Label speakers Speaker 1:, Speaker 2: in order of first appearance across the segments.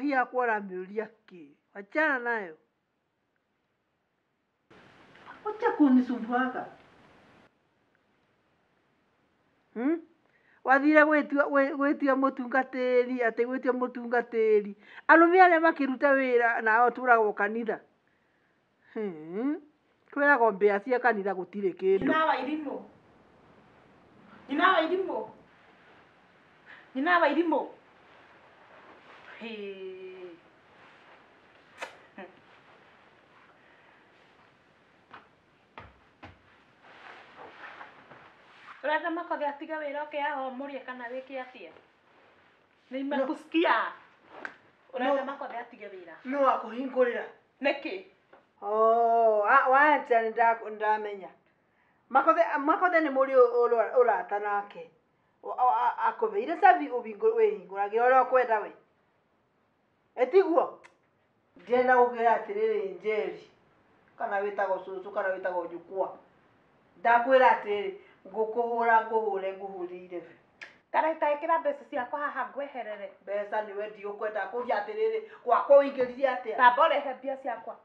Speaker 1: njohi yakwa ũramĩũria kĩ? Wachana nayo. Acha kunisumbuaga. Wathire gwĩtia mũtungatĩri, atĩ gwĩtia mũtungatĩri. Arũme arĩa makĩruta wĩra nao tũragwo kanitha. Kwĩragwo mbĩa cia kanitha gũtirĩ kĩndũ.
Speaker 2: Nyina wa irimũ. Urenda Makothe atige wĩra oke ahomurie kana wĩke atĩa? Nimekusikia. Urenda Makothe atige wĩra.
Speaker 1: No akũhingũrĩra.
Speaker 2: Nĩkĩ?
Speaker 1: Wacha ndamenya. Makothe nĩ mũrĩ ũrata nake. Akũbeire cabi wĩhingũragĩra ũrĩa ũkwenda we. Etiguo. Ndienda gũkĩra atĩrĩrĩ Njeri. Kana wĩtagwo cũcũ kana wĩtagwo njukua. Ndakwĩra atĩrĩrĩ ngũhũrĩire.
Speaker 2: Tareka ĩkĩra mbeca ciakwa haha ngweherere.
Speaker 1: Mbeca nĩwe ndigũkwenda kũria atĩrĩrĩ gwakwa ũingĩrire atĩa?
Speaker 2: Tamba ũrehe mbia ciakwa.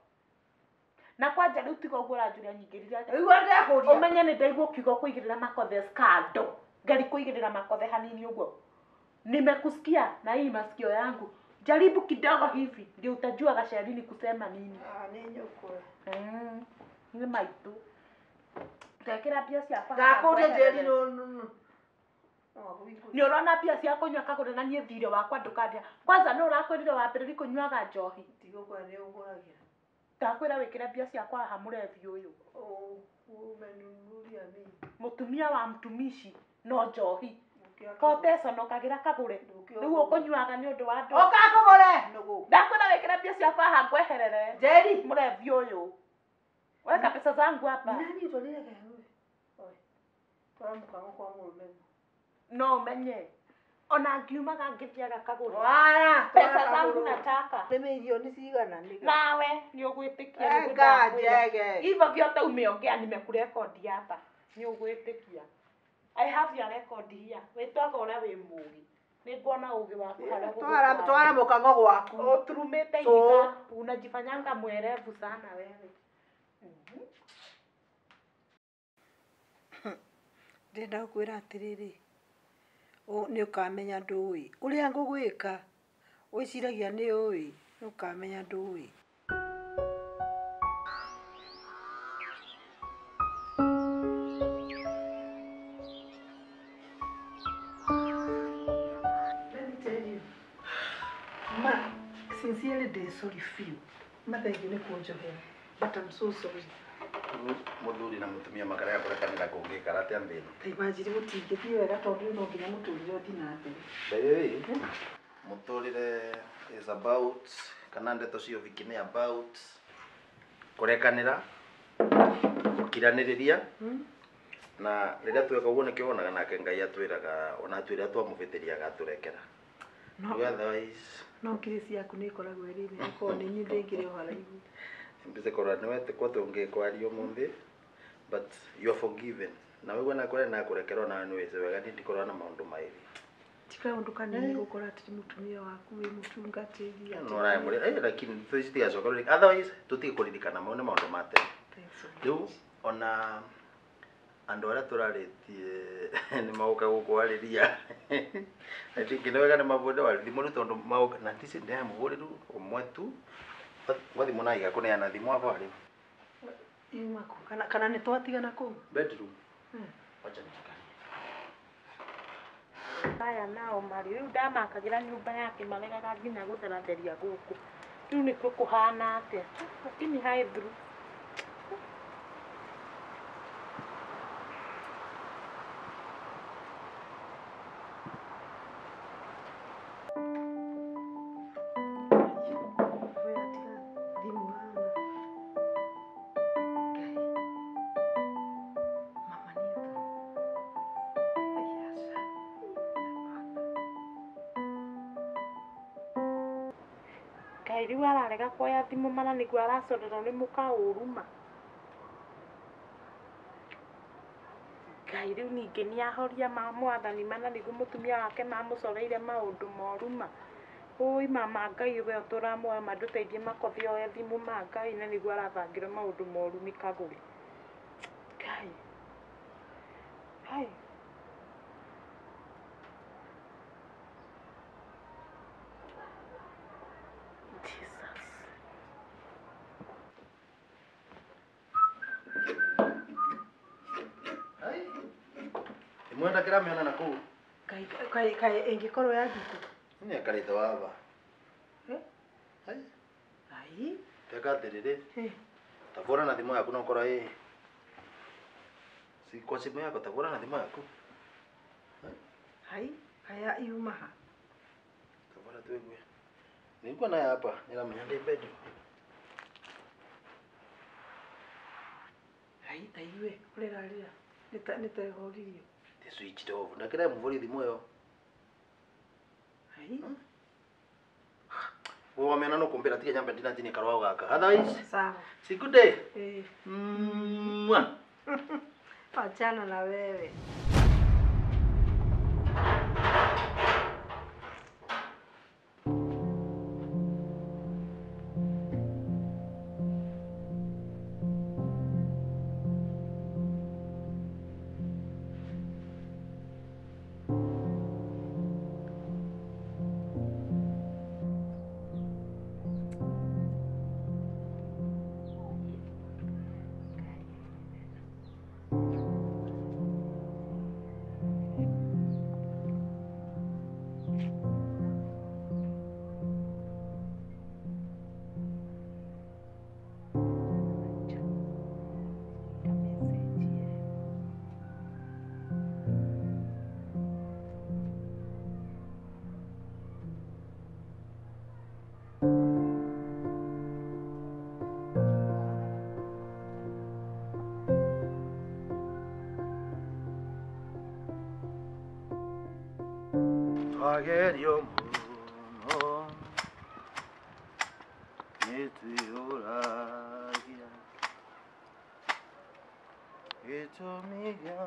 Speaker 2: Na kwanja rĩu tiga ũguo ũranjũria nyingĩrire atĩa?
Speaker 1: Igua ndakũria.
Speaker 2: Ũmenye nĩ ndaigua kiugo kũigĩrĩra Makothe skando. Ngari kũigĩrĩra Makothe hanini ũguo. Nimekusikia na hii masikio yangu. Jaribu kidogo hivi ndio utajua Gasharini kusema nini.
Speaker 1: Ni nyukwe.
Speaker 2: Ni maitu. Tekera mbia ciakwa.
Speaker 1: Ndakuria Njeri no.
Speaker 2: Ni urona mbia cia kunywa kagure na nie thire wakwa ndukandia. Kwanza no urakwirire wambiriri kunywaga njohi.
Speaker 1: Tigukwa ni uguragia.
Speaker 2: Ndakwira wikire mbia ciakwa haha murevi uyu.
Speaker 1: Umenunulia mimi.
Speaker 2: Mutumia wa mtumishi no njohi. Koteso no kagira kagure. Riu ukunywaga ni undu wa ndu.
Speaker 1: Ukakugure nugu.
Speaker 2: Ndakwira wikire mbia ciakwa haha ngweherere.
Speaker 1: Njeri
Speaker 2: murevi uyu. Weka pesa zangu hapa.
Speaker 1: Nani utolile wewe? Oi. Twara mukango kwa murume.
Speaker 2: No menye. Ona ngiumaga ngithiaga kagure.
Speaker 1: Wala.
Speaker 2: Pesa zangu nataka.
Speaker 1: Nĩ milioni cigana nĩ?
Speaker 2: Nawe ni ugwitikia
Speaker 1: ni ngajege.
Speaker 2: Hivyo vyote umeongea nimekurekodi hapa. Ni ugwitikia. I have your record here. Wetwaga ora wi mugi. Ni ngona ugi waku harĩa gũgũtwara.
Speaker 1: Twara mukango gwaku.
Speaker 2: Uturumite higa. Unajifanyanga mwerevu sana wewe.
Speaker 1: Ndenda gũkwĩra atĩrĩrĩ. Nĩ ũkamenya ndũĩ. Ũrĩa ngũgwĩka. Wĩciragia nĩ ũĩ. Nĩ ũkamenya ndũĩ. Sincerely, they sorry feel. Thank you for joining. But I'm so sorry.
Speaker 3: Muthuri na mutumia makarega kurekanira kungikara atia thina.
Speaker 1: Imagine mutingithie wega tondu no nginya muturire uthi na mbere.
Speaker 3: Baby, muturire is about kana ndeto cio vikine about kurekanira gukiraniriria na riria tweka uguo nikio wonaga nake Ngai atwiraga ona atwira twamubitiria gaturekera. Otherwise
Speaker 1: no kirisi yaku ni ikoragwo ĩrĩ ko nĩ nyi ndĩngĩrĩ o haraihu.
Speaker 3: Mbize korwa nĩ wete ko tungikwario muthi but you are forgiven. Na wewe na kore na kurekerwa na nĩ wese wega ndikorwa na maundu mairi.
Speaker 1: Tika undu kanini gukora ati mutumia waku wi mutungatĩri ati.
Speaker 3: No rai muri lakini tuzitia cokoro otherwise tutikuririkana maundu mate. Riu ona andu aria turaritie ni mauka gukwariria. Ati kinawega ni mabude wali thimu tondu mauka na tisi ndaya muguriru umwe tu. Wathi munaiga kuneana thimu hapo ali.
Speaker 1: Imako kana ni twatigana kuu
Speaker 3: Bedroom. Wacha nikani.
Speaker 2: Aya nao mari riu ndamakagira nyumba yake maregaga nginya gutheratheria guku. Riu nikuo kuhana atia. Lakini hai through. Riu ararega kuoya thimu mana niguo aracorerwo ni mukauruma. Ngai riu ningĩ nĩ ahoria ma mwathani mana niguo mutumia wake mamucoreire maundu moruma. Oi mama Ngai we tũramũoya mandũteithie makothi oya thimũ ma Ngai na nĩguo arabangĩra maũndũ moru mikagũri. Ngai. Hai. Jesus.
Speaker 3: Hai. Imwenda kira miona na kuu.
Speaker 1: Kai ingĩkorwo ya nditũ.
Speaker 3: Ni akarite wava. Hai.
Speaker 1: Ai.
Speaker 3: Teka terere. Tavora na thimo yaku nokora si kwa simu yako tavora na thimo yaku.
Speaker 1: Hai. Kaya iumaha.
Speaker 3: Tavora tuegwe. Nilikuwa naye hapa nilamenya ndi bedu.
Speaker 1: Hai taiwe urerarira. Nitehoririo.
Speaker 3: The switch off. Ndakira muvori thimo yo.
Speaker 1: Hai.
Speaker 3: Wamena no kumbira tige nyamba ndina tini karwa gaka. Otherwise,
Speaker 1: Sawa.
Speaker 3: si good day.
Speaker 1: Achana na wewe.
Speaker 3: Agerio muno nituyoragia itumiga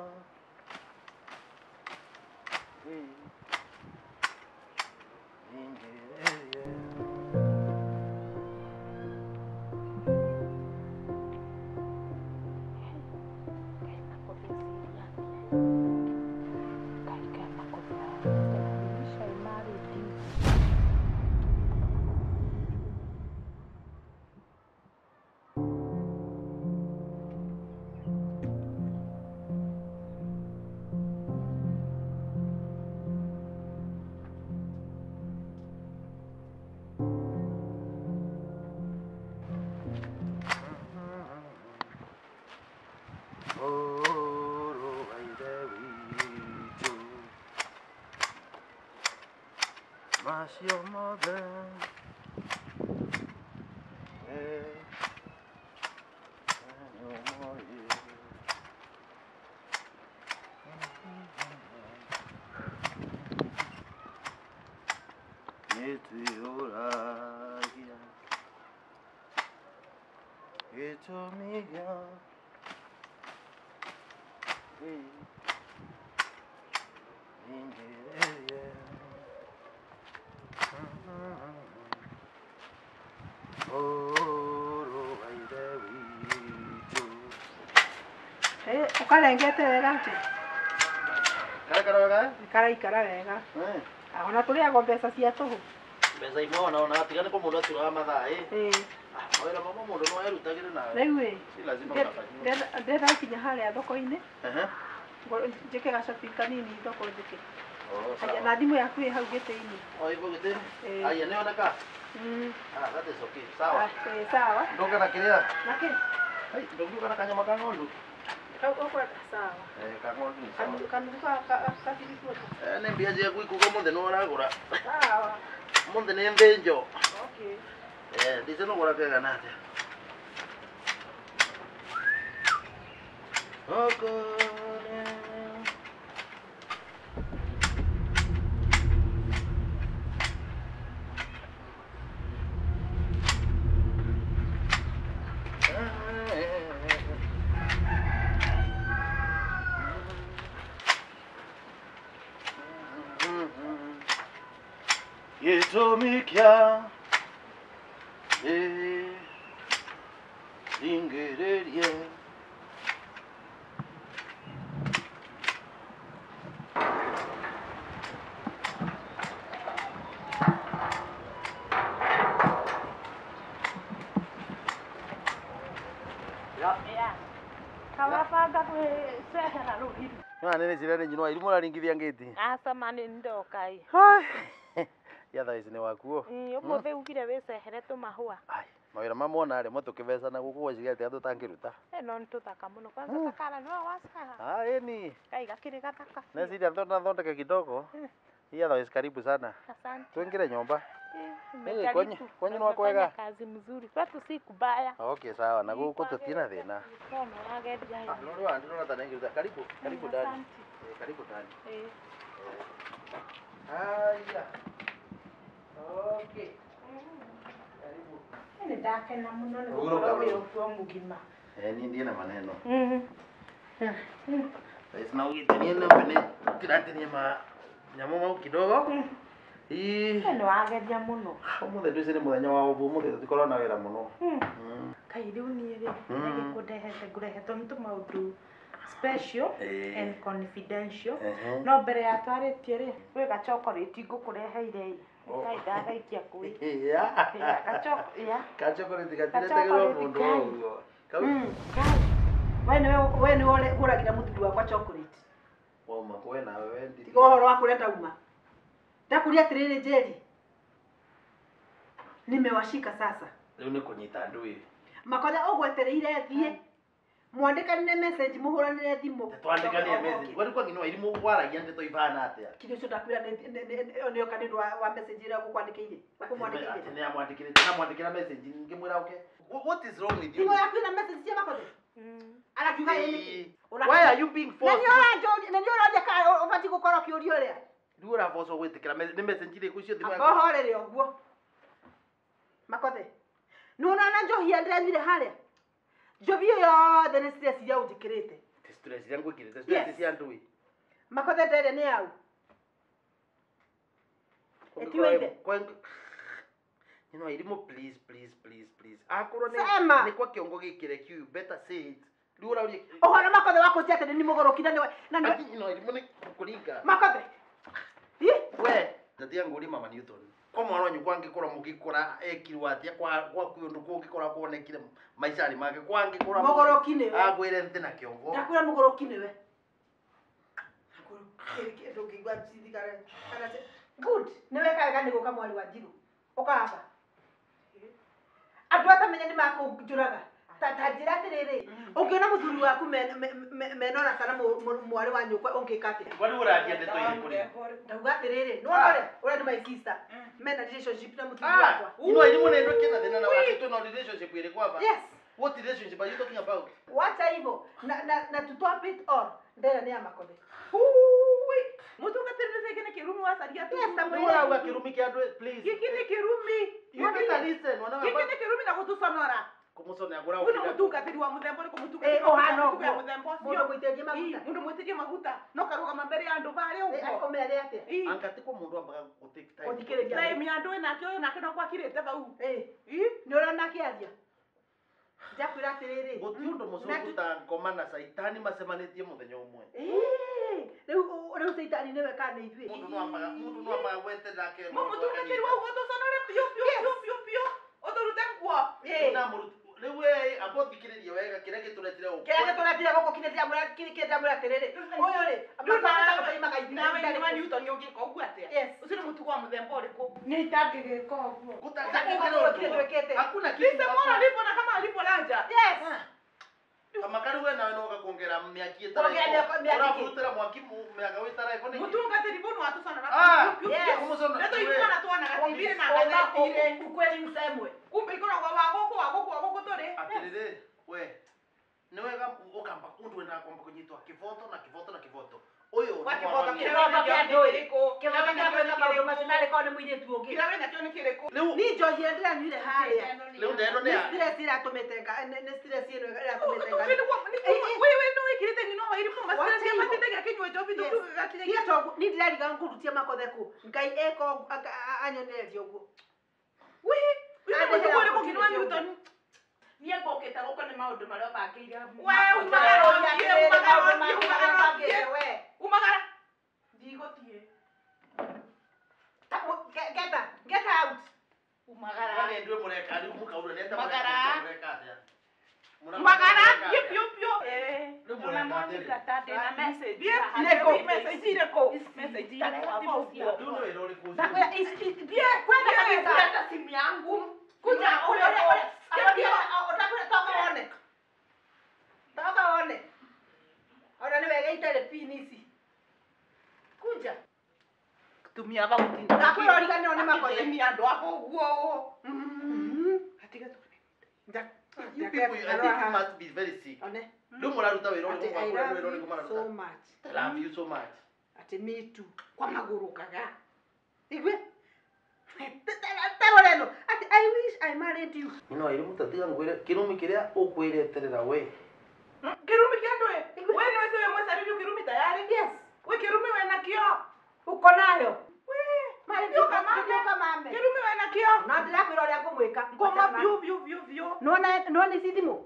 Speaker 3: Mas your mother
Speaker 1: Ukarengete wega ati.
Speaker 3: Karaga?
Speaker 1: Ikara wega. Ona turiago mbeca cia tuhu.
Speaker 3: Mbeca imwe ona tigane ko mundu aturaga mathaa wira mama mundu no erutagire nawe.
Speaker 1: Riu
Speaker 3: Si lazima unafanya.
Speaker 1: ndenda kinya haria thoko-ini. Njike gacopi kanini thoko njike. Aya na thimu yaku hau gite-ini.
Speaker 3: Ivo gite. Aya ni onaka. That is okay. Sawa.
Speaker 1: Sawa.
Speaker 3: Ndoka na kiria.
Speaker 1: Naki.
Speaker 3: Hai, ndoka na kanyama ka ng'ondu.
Speaker 1: Sawa.
Speaker 3: Ka ng'ondu ni sawa.
Speaker 1: Kanduka kabiri kuota.
Speaker 3: Ni mbia cia gwikuga munthe no uragura.
Speaker 1: Sawa.
Speaker 3: Munthe ni mbenjo.
Speaker 1: Okay.
Speaker 3: Ndice no gura kega nate. Yes. Gitumikia ingererie
Speaker 2: Kawabanga kwĩcehera rũhiru.
Speaker 3: nene cirene nyinwa irimu raringithia ngĩti
Speaker 2: Aca mani ndokai.
Speaker 3: yatha ici nĩ wakuo
Speaker 2: Ũmũthĩ ugire wĩcehere tũmahũa.
Speaker 3: mawĩra mamwona rĩmwe tũkĩbecana gũkũ gwacigete atũ tangĩruta
Speaker 2: No nĩ tũthaka mũno. Kwanza takara nĩwe wacaha.
Speaker 3: ĩni
Speaker 2: Kai gakĩrĩ gathaka.
Speaker 3: neciria thondeke kidogo yatha ici karibu sana
Speaker 2: Asante.
Speaker 3: tuingire nyumba
Speaker 2: Umejaribu.
Speaker 3: kwenyu ni kwega?
Speaker 2: Kazi mzuri. Kwetu si kubaya.
Speaker 3: okay sawa na gũkũ tũtina thĩna
Speaker 2: Kono wageria hivi.
Speaker 3: nũrĩ wa ndĩrona ta nĩngĩruta karibu ndani karibu ndani haya okay karibu
Speaker 2: Nĩ ndakena mũno nĩ
Speaker 3: Ũguo
Speaker 2: gũkorwo
Speaker 3: ũguo.
Speaker 2: wĩ ũguo mũgima.
Speaker 3: niĩ ndiĩ na maneno Sasa na ugitania na mbele tiratania nyamũ mau kidogo
Speaker 2: Nĩ wageria mũno.
Speaker 3: ũmũthĩ ndũici nĩ mũthenya wa ũmũthĩ ũmũthĩ tũtikorwo na wĩra mũno
Speaker 2: Kai rĩu niĩ rĩ nĩgĩkũndehete ngũrehetwo nĩ tũmaũndũ special and confidential. No mbere ya twarĩtie rĩ gwĩ gachokorĩti ngũkũreheire ĩ. Kai ndagaikia kũi.
Speaker 3: Gachokorĩti gatiretegĩrwo mũndũ o ũguo.
Speaker 1: We nĩwe ũragĩra mũthuri wakwa chocolate.
Speaker 3: Wauma kwe nawe wendi.
Speaker 1: Tiga ũhoro wa kũrĩa ndauma. Ndakuria atĩrĩrĩ Njeri. Nimewashika sasa.
Speaker 3: Rĩu nĩ kũnyita ndũĩ.
Speaker 1: Makothe ũgwetereire thiĩ. Mwandĩkanĩre message mũhũranĩre thimũ.
Speaker 3: Twandĩkanĩre message. Kwani kwa ngino irimũ gwaragia ndeto ibana atĩa?
Speaker 1: Kĩrĩa ũcio ndakwĩra nĩ oka nĩ ũndũ wa message ĩrĩa ũgũkwandĩkĩire. Ũkũmwandĩkĩire.
Speaker 3: Nĩ amwandĩkĩra message ngĩmwĩra okay. What is wrong with you?
Speaker 1: Thimũ yaku ĩna message cia Makothe. Arakiuga yeye.
Speaker 3: Why are you being forced?
Speaker 1: Na nĩ ũroria kana ũbatiĩ gũkorwo kĩũria ũrĩa.
Speaker 3: Rĩu ũrabocwo gwĩtĩkĩra nĩ message ĩrĩkũ icio thimũ yaku?
Speaker 1: Akohorere ũguo. Makothe. Nũnona njohia ndĩrethire harĩa. Njobi yothe nĩ stress iria ũnjĩkĩrĩte.
Speaker 3: Stress iria ngwĩkĩrĩte stress cia ndũĩ.
Speaker 1: Makothe ndere nĩ yau. Etiweide.
Speaker 3: You know, Irimo, please. Akorwo nĩ kwa kĩongo gĩkĩre kiu, better say it. Rĩu ũrauria.
Speaker 1: Ũhoro Makothe wakũnjia atĩ nĩ mũgũrũki na nĩ.
Speaker 3: You know, Irimo nĩ kũringa.
Speaker 1: Makothe.
Speaker 3: We, ndatia ngũri Mama Newton. Kwa mwana wanyu kwangĩkorwo mũgĩkora ekirwo atĩa kwa kũndũ kũngĩkora kuonekire maicari make kwangĩkorwo
Speaker 1: mũgũrũki nĩwe.
Speaker 3: Agwĩre nthi na kĩongo.
Speaker 1: Ndakwĩra mũgũrũki nĩwe. Ndũngĩigua cithi kana good. Nĩwe kaga nĩ gũka mwari wa Njirũ. Ũkahamba. Andũ atamenya nĩ makũnjũraga. Ta njĩra atĩrĩrĩ. Ũngĩona mũthuri waku menona kana mwari wa nyũkwa ũngĩka atĩa?
Speaker 3: Kwani ũraria ndeto irĩkũ rĩ?
Speaker 1: Ndauga atĩrĩrĩ. Nĩwona ũrĩa nĩ my sister. Mena relationship na mũthuri wakwa.
Speaker 3: You know, Irimo nĩ ndũkĩna thĩna na wakĩtwo na relationship ĩrĩkũ hapa?
Speaker 1: Yes.
Speaker 3: What relationship are you talking about?
Speaker 1: Wacha hivyo. Na to top it all. Ndera nĩ ya Makothe.
Speaker 2: Mũtungatĩri nĩ gĩkĩ nĩ kĩrumi wacaria tu.
Speaker 1: Yes,
Speaker 3: Nĩ ũrauga kĩrumi kĩa andũ please.
Speaker 2: Gĩkĩ nĩ kĩrumi.
Speaker 3: You better listen.
Speaker 2: Gĩkĩ nĩ kĩrumi na gũtũconora.
Speaker 3: Kũmũconera ngũra
Speaker 2: Ũyũ nĩ mũtungatĩri wa mũthemba ũrĩkũ mũtungatĩri
Speaker 1: wa mũthemba
Speaker 2: ũcio.
Speaker 1: Mũndũ mũitĩtie maguta.
Speaker 2: Mũndũ mũitĩtie maguta. No karũgama mbere ya andũ barĩa ũguo.
Speaker 1: Ũmere atĩa?
Speaker 3: Anga ti kwa mũndũ ambaga gũtake time.
Speaker 1: Ũthikĩrĩria.
Speaker 2: Time ya andũ nake ũyũ nake no kwakirĩte bau.
Speaker 1: Nĩ ũrona akĩaria. Ndakwĩra atĩrĩrĩ.
Speaker 3: Gũtirĩ ũndũ mũcũku ta ngoma na caitani macemanĩtie mũthenya ũmwe.
Speaker 1: Rĩu caitani nĩwe kana nĩ ithuĩ.
Speaker 3: Mũndũ no ambaga gweterera akĩrwo.
Speaker 2: Mũtungatĩri wa ũguo tũconore biũ. Ũtũrute nguo.
Speaker 3: Rĩu amba ũthikĩrĩrie wega kĩrĩa gĩtũretire gũkũ.
Speaker 1: Kĩrĩa gĩtũretire gũkũ kĩrĩa atĩrĩrĩ. Ũyũ rĩ.
Speaker 2: Nawe nĩ wa Newton ũngĩka ũguo atĩa? Ũcio nĩ mũtugo wa mũthemba ũrĩkũ? Nĩ itangĩgĩka ũguo.
Speaker 3: Hakuna kitu.
Speaker 2: Mbona lipo na kama alipo laja?
Speaker 1: Yes.
Speaker 3: Kama kari wewe nawe no gakuongera miaki urabutira mwaki miaka witara iko ni
Speaker 2: Mũtungatĩri mbona watũconora?
Speaker 3: Kũmũcona.
Speaker 2: Ndio yuko anatuona gatibire na gathĩtire.
Speaker 1: Ukweli msemwe.
Speaker 2: Kumbe ikoragwo wa gũkũ tũrĩ.
Speaker 3: Atĩrĩrĩ we nĩ wega ũkamba mũndũ wenda kwamba kũnyitwo kivoto ũyũ
Speaker 2: Wa kivoto kĩa ndũĩ.
Speaker 1: Kĩvoto kĩa kwenda maũndũ macio narĩ korwo nĩ mũirĩtu ũngĩ.
Speaker 2: Kĩrĩa wĩna kĩo nĩ kĩrĩkũ?
Speaker 1: Ni njohi ndĩranyuire harĩa.
Speaker 3: Rĩu ndeno nĩ
Speaker 1: stress iratũmĩte nĩ stress ĩno iratũmĩte.
Speaker 2: Wewe nĩ kirite ngino wa irimu masira matete gakinywe jobi ndu gakinya
Speaker 1: Kito ni ndari gangurutia makothe ku. Ngai eko anyonerio guo.
Speaker 2: we ande kore ko kinwa Newton niye boketa goko ne maundu maria bakeiria we umagara ndigotie
Speaker 1: Get out.
Speaker 2: umagara
Speaker 3: Wale ndio mureka ni mukaura nenda
Speaker 2: umagara pio na moni katate na message message kwenda kabisa hata simu yangu kuja
Speaker 1: Toka one. Ona ni wega itare pinisi. Kuja.
Speaker 2: tumia bagutinda
Speaker 1: Ndakurorika nione makothe.
Speaker 2: ni andu ako guo
Speaker 1: Atiga tu.
Speaker 3: You people, I think you must be very sick.
Speaker 1: One.
Speaker 3: Ndio muraruta wĩra ũrĩa
Speaker 1: I
Speaker 3: mũkũruta
Speaker 1: love you so much.
Speaker 3: I love you so much.
Speaker 1: Ati me too. Kwa maguru kaga. Igwe. Taroreno. Ati I wish I married you.
Speaker 3: Ino iri mutatiga ngwire kirumi kiria ukwireterera we.
Speaker 2: kirumi kiandwe we no wewe mwesaririo kirumi tayari
Speaker 1: Yes.
Speaker 2: we kirumi we na kio
Speaker 1: Uko nayo.
Speaker 2: we
Speaker 1: Marioka mame.
Speaker 2: kirumi we na kio
Speaker 1: Na ndirakwira uria ngumwika.
Speaker 2: ngoma vyo
Speaker 1: Nona ici thimu.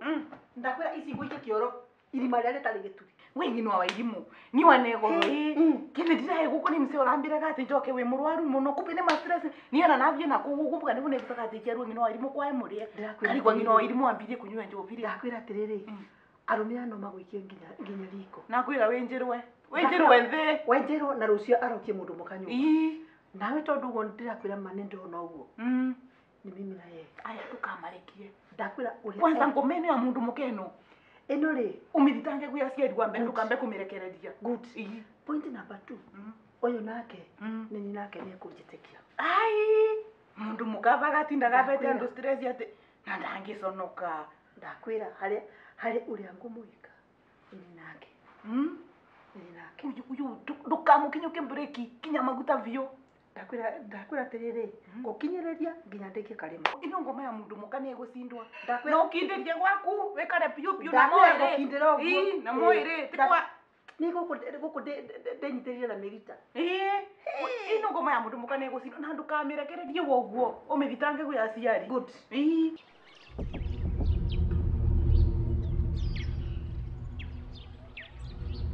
Speaker 1: Ndakwira ici ngũike kĩoro irima rĩrĩa rĩtarĩ gĩturi.
Speaker 2: we ngino wa irimu ni wanego kile ndirae guko ni mse orambira gati njoke we murwaru muno kupine ma stress ni ana navyo na kugubuka ndibune kusaka tikiaru ngino wa irimu kwa emurie kali kwa ngino wa irimu ambirie kunywa njo bire
Speaker 1: Ndakwira atĩrĩrĩ. Arũme ano magũikie nginya riko.
Speaker 2: nakwira wenjerwe nthi
Speaker 1: Wenjerwo na rũcio arokie mũndũ mũkanyu. Nawe tondu ũguo ndĩrakwĩra ma nĩ ndona ũguo. Ni mimi na yeye.
Speaker 2: aya tukamarikie
Speaker 1: Ndakwĩra ũrĩa.
Speaker 2: kwanza ngomene ya mundu mukeno
Speaker 1: Ĩno rĩ.
Speaker 2: umithitange kuya ciari wa mbere tukambe kumirekereria
Speaker 1: Good. Point number 2. Ũyũ nake nĩ ni nake nĩ kũnjĩtĩkia.
Speaker 2: ai mundu mukava gatinda gavete andu stress ate na ndangiconoka
Speaker 1: Ndakwĩra harĩ ũrĩa ngũmwĩka. Ni nake. Ni nake.
Speaker 2: uyu ndukamukinyuke breki kinya maguta vyo
Speaker 1: Ndakwĩra atĩrĩrĩ. Gũkinyĩrĩria nginya ndĩkie karĩmo.
Speaker 2: ino ngoma ya mundu mukani egusindwa
Speaker 1: Ndakwĩra.
Speaker 2: no kindirie gwaku wekare piu na
Speaker 1: Ndakwĩra
Speaker 2: moire
Speaker 1: gũkindĩra ũguo.
Speaker 2: na moire tikwa
Speaker 1: Nĩ gũkũ ndĩnyitĩrĩire na mĩrita.
Speaker 2: ino ngoma ya mundu mukani egusindwa na ndukamerekererie woguo umithitange guya ciari
Speaker 1: Good.